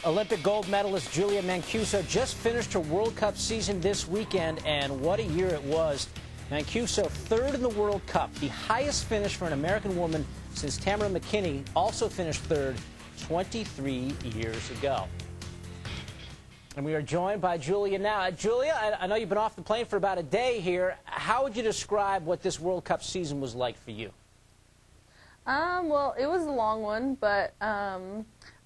Olympic gold medalist Julia Mancuso just finished her World Cup season this weekend, and what a year it was. Mancuso, third in the World Cup, the highest finish for an American woman since Tamara McKinney also finished third 23 years ago. And we are joined by Julia now. Julia, I know you've been off the plane for about a day here. How would you describe what this World Cup season was like for you? Well, it was a long one, but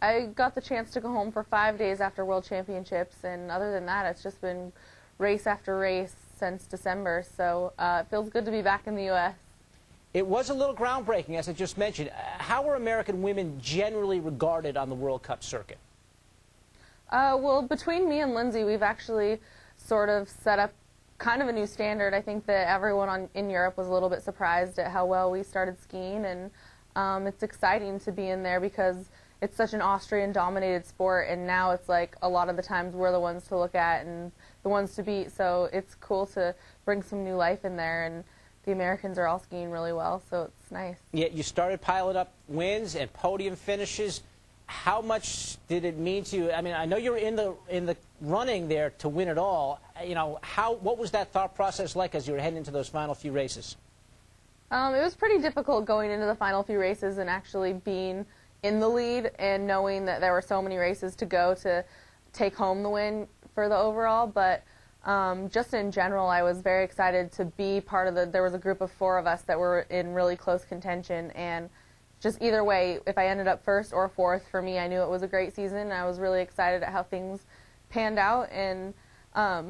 I got the chance to go home for 5 days after World Championships, and other than that, it's just been race after race since December, so it feels good to be back in the U.S. It was a little groundbreaking, as I just mentioned. How were American women generally regarded on the World Cup circuit? Well, between me and Lindsay, we've actually sort of set up kind of a new standard. I think that everyone in Europe was a little bit surprised at how well we started skiing, and it's exciting to be in there because it's such an Austrian-dominated sport, and now it's like a lot of the times we're the ones to look at and the ones to beat, so it's cool to bring some new life in there, and the Americans are all skiing really well, so it's nice. Yeah, you started piling up wins and podium finishes. How much did it mean to you? I mean, I know you were in the running there to win it all. You know, what was that thought process like as you were heading into those final few races? It was pretty difficult going into the final few races and actually being in the lead and knowing that there were so many races to go to take home the win for the overall. But just in general, I was very excited to be part of there was a group of 4 of us that were in really close contention, and just either way, if I ended up first or fourth, for me, I knew it was a great season, and I was really excited at how things panned out. And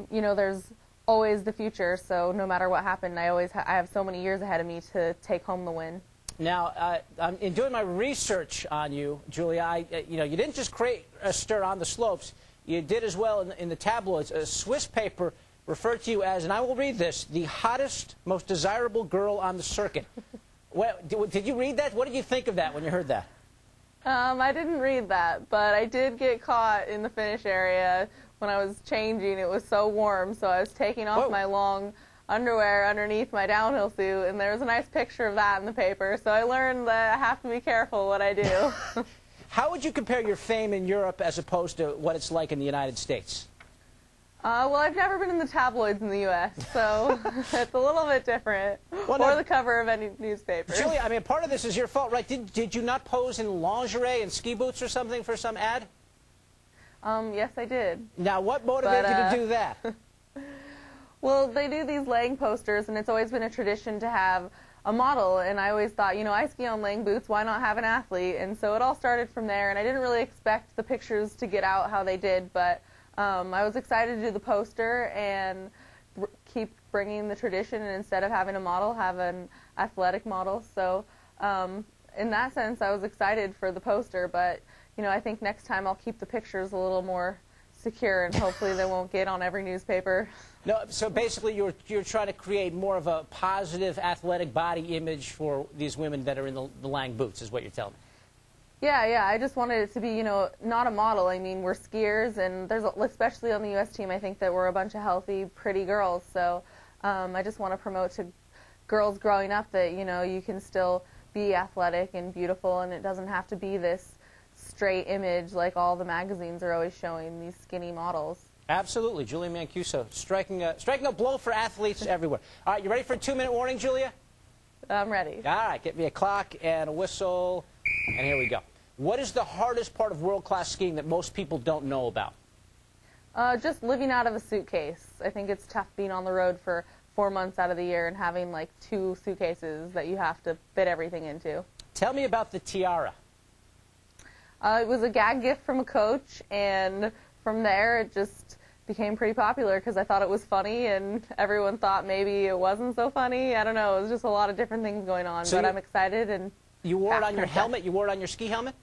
you know, there's always the future, so no matter what happened, I have so many years ahead of me to take home the win. Now, in doing my research on you, Julia, you know, you didn't just create a stir on the slopes. You did as well in the tabloids. A Swiss paper referred to you as, and I will read this, the hottest, most desirable girl on the circuit. Well, did you read that? What did you think of that when you heard that? I didn't read that, but I did get caught in the finish area when I was changing. It was so warm, so I was taking off my long underwear underneath my downhill suit, and there was a nice picture of that in the paper, so I learned that I have to be careful what I do. How would you compare your fame in Europe as opposed to what it's like in the United States? Well, I've never been in the tabloids in the U.S., so it's a little bit different, well, or the cover of any newspaper. Julia, I mean, part of this is your fault, right? Did you not pose in lingerie and ski boots or something for some ad? Yes, I did. Now, what motivated you to do that? Well, they do these Lang posters, and it's always been a tradition to have a model, and I always thought, you know, I ski on Lang boots, why not have an athlete? And so it all started from there, and I didn't really expect the pictures to get out how they did, but I was excited to do the poster and keep bringing the tradition, and instead of having a model, have an athletic model. So in that sense, I was excited for the poster, but you know, I think next time I'll keep the pictures a little more secure, and hopefully they won't get on every newspaper. No, so basically you're trying to create more of a positive athletic body image for these women that are in the Lang boots, is what you're telling me. Yeah, I just wanted it to be, you know, not a model. I mean, we're skiers, and especially on the U.S. team, I think that we're a bunch of healthy, pretty girls. So I just want to promote to girls growing up that, you know, you can still be athletic and beautiful, and it doesn't have to be this straight image like all the magazines are always showing, these skinny models. Absolutely. Julia Mancuso striking a blow for athletes everywhere. All right, you ready for a 2-minute warning, Julia? I'm ready. All right, get me a clock and a whistle, and here we go. What is the hardest part of world-class skiing that most people don't know about? Just living out of a suitcase. I think it's tough being on the road for 4 months out of the year and having like 2 suitcases that you have to fit everything into. Tell me about the tiara. It was a gag gift from a coach, and from there it just became pretty popular because I thought it was funny, and everyone thought maybe it wasn't so funny. I don't know. It was just a lot of different things going on, so but I'm excited. And you wore it on your helmet? You wore it on your ski helmet?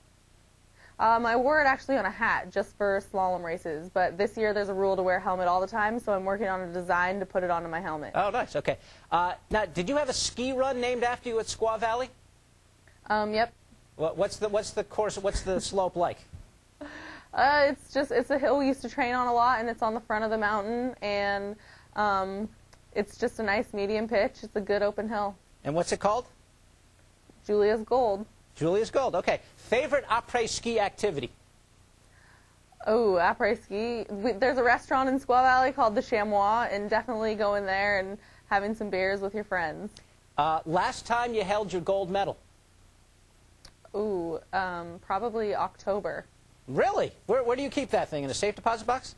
I wore it actually on a hat just for slalom races, but this year there's a rule to wear a helmet all the time, so I'm working on a design to put it onto my helmet. Oh, nice. Okay. Now, did you have a ski run named after you at Squaw Valley? Yep. What's the course? What's the slope like? It's a hill we used to train on a lot, and it's on the front of the mountain, and it's just a nice medium pitch. It's a good open hill. And what's it called? Julia's Gold. Julia's Gold. Okay. Favorite après-ski activity? Oh, après-ski. There's a restaurant in Squaw Valley called the Chamois, and definitely going there and having some beers with your friends. Last time you held your gold medal? Ooh, probably October. Really? Where do you keep that thing? In a safe deposit box?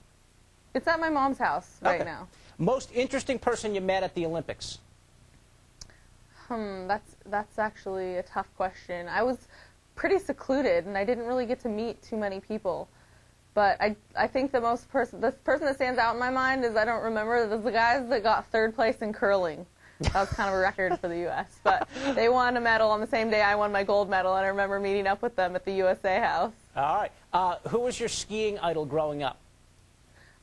It's at my mom's house right now. Most interesting person you met at the Olympics? That's actually a tough question. I was pretty secluded, and I didn't really get to meet too many people. But I think the person that stands out in my mind is, I don't remember, the guys that got third place in curling. That was kind of a record for the U.S. But they won a medal on the same day I won my gold medal, and I remember meeting up with them at the USA House. All right. Who was your skiing idol growing up?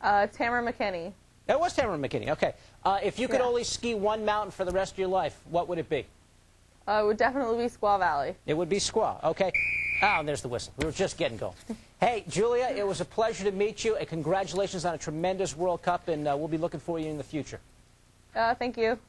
Tamara McKinney. It was Tamara McKinney. Okay. If you could only ski one mountain for the rest of your life, what would it be? It would definitely be Squaw Valley. It would be Squaw. Okay. Oh, and there's the whistle. We were just getting going. Hey, Julia, it was a pleasure to meet you, and congratulations on a tremendous World Cup, and we'll be looking for you in the future. Thank you.